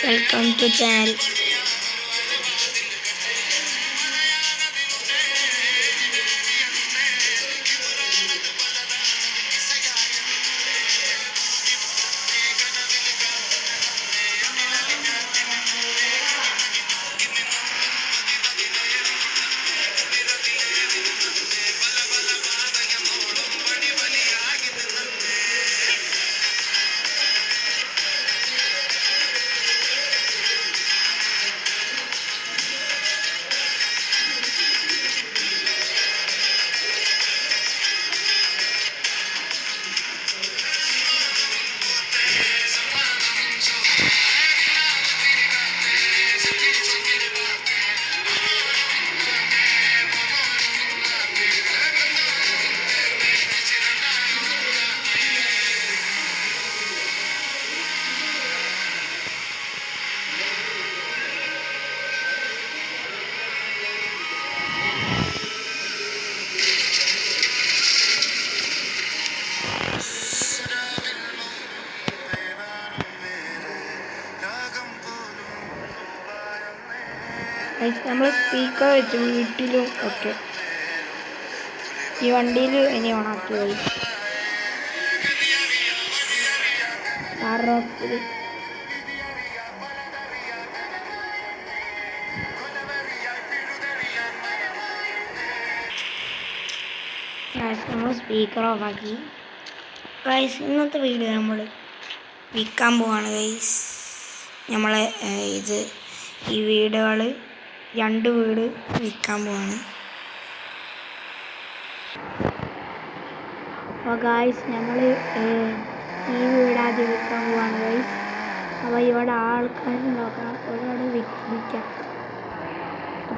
Welcome to channel. നമ്മൾ speaker വെച്ച് വീട്ടിലും ഒക്കെ ഈ വണ്ടിയിൽ ഇനി ഓണാക്കി നമ്മൾ സ്പീക്കർ ഓഫാക്കി. ഗൈസ്, ഇന്നത്തെ വീഡിയോ നമ്മൾ വിൽക്കാൻ പോവാണ്. ഗൈസ്, നമ്മളെ ഈ വീടുകൾ 2 വീട് വിൽക്കാൻ പോവാണ്. അപ്പോൾ ഗൈസ്, നമ്മൾ ഈ വീട് ആദ്യം വിൽക്കാൻ പോവാണ്. ഗൈസ്, അപ്പോൾ ഇവിടെ ആൾക്കാരുണ്ടാക്കാം, ഒരുപാട് വിൽക്കാം,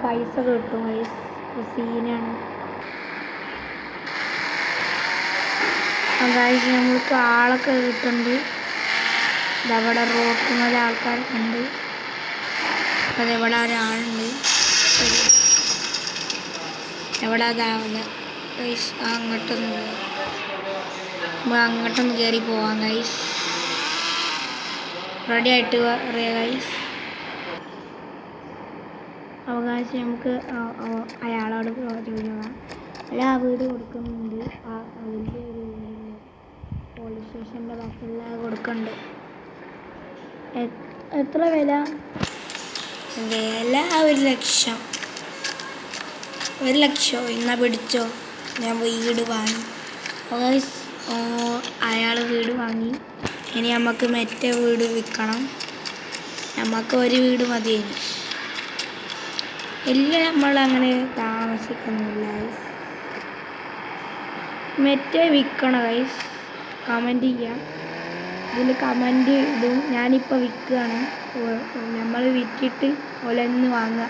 പൈസ കിട്ടും. ഗൈസ്, സീനാണ്. ഗൈസ്, നമ്മൾക്ക് ആളൊക്കെ കിട്ടുന്നുണ്ട്. ഇതവിടെ റോട്ടുമല ആൾക്കാരൊക്കെ ഉണ്ട്. അതേവിടെ ഒരാളുണ്ട്. എവിടെ അതാവില്ല. ഗൈസ്, അങ്ങോട്ടൊന്ന് കയറി പോവാം. ഗൈസ്, റെഡി ആയിട്ട് പറയാം. ഗൈസ്, അവകാശം നമുക്ക് അയാളോട് ചോദിക്കാം. അല്ല, ആ വീട് കൊടുക്കുന്നുണ്ട്. വലിയ ഒരു പോലീസ് സ്റ്റേഷൻ്റെ ബാക്കിയുള്ള കൊടുക്കുന്നുണ്ട്. എത്ര വില? 1 ലക്ഷം. 1 ലക്ഷമോ? എന്നാ പിടിച്ചോ, ഞാൻ വീട് വാങ്ങി. അയാൾ വീട് വാങ്ങി. ഇനി നമുക്ക് മറ്റേ വീട് വിൽക്കണം. നമുക്ക് ഒരു വീട് മതി. ഇല്ല, നമ്മളങ്ങനെ താമസിക്കുന്നില്ല. മറ്റേ വിൽക്കണം. ഗൈസ്, കമൻറ്റ് ചെയ്യാം. ഇതിൽ കമൻറ്റ് ഇടും. ഞാനിപ്പോൾ വിൽക്കുകയാണ്. നമ്മൾ വിറ്റിട്ട് ഒലന്ന് വാങ്ങുക.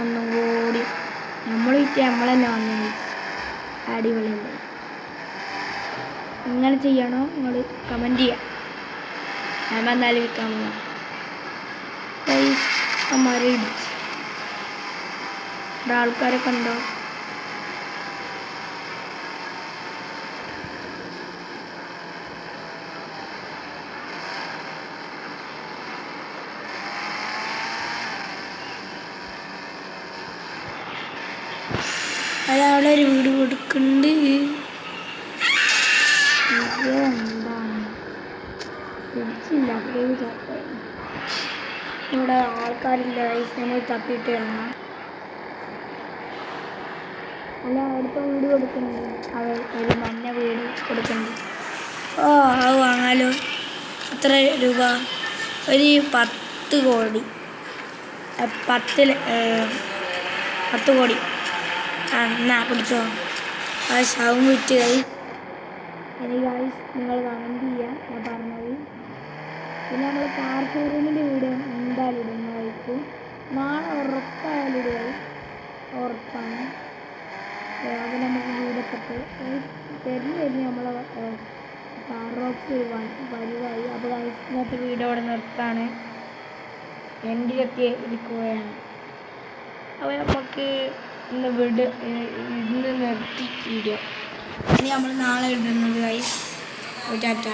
ഒന്നും കൂടി നമ്മൾ വിറ്റ് നമ്മൾ തന്നെ വാങ്ങി. അടിപൊളിയല്ലേ? ഇങ്ങനെ ചെയ്യണോ? നിങ്ങൾ കമൻറ്റ് ചെയ്യാം. ഞാൻ എന്തായാലും വിൽക്കാൻ പോകാം. അമ്മമാരെ ഇടിച്ച് ഇവിടെ ആൾക്കാരൊക്കെ ഉണ്ടോ? അവിടെ ഒരു വീട് കൊടുക്കുന്നുണ്ട്. എന്താണ് പിടിച്ചില്ല. ഇവിടെ ആൾക്കാരില്ല. നമ്മൾ തപ്പിയിട്ട് ഇറങ്ങാം. അല്ല, അടുത്ത വീട് കൊടുക്കുന്നുണ്ട്. ഒരു മഞ്ഞ വീട് കൊടുക്കുന്നുണ്ട്. അത് വാങ്ങാലോ. എത്ര രൂപ? ഒരു 10 കോടി. 10 കോടി. എന്നാ പിടിച്ചോ. ആ ശവം വിറ്റ്. ഇനി ഗൈസ്, നിങ്ങൾ കമൻറ്റ് ചെയ്യാം ഞാൻ പറഞ്ഞത്. പിന്നെ നമ്മൾ കാർ ഷോറൂമിൻ്റെ വീഡിയോ എന്തായാലും ഇടുന്നതായിരിക്കും. നാളെ ഉറപ്പായാലും ഇടുക. ഉറപ്പാണ്. അത് നമുക്ക് വീടൊക്കെ തരുന്ന നമ്മളെ കാർ റോക്സ് വലുതായി. അപ്പോൾ ഗൈസ്, ഇന്നത്തെ വീഡിയോ അവിടെ നിർത്താണ്. എൻഡിലെത്തി ഇരിക്കുകയാണ്. അപ്പോൾ നമുക്ക് ഇന്ന് നിർത്തി വീഡിയോ. ഇനി നമ്മൾ നാളെ ഇടുന്നത്. ഗൈസ്, ടാറ്റ.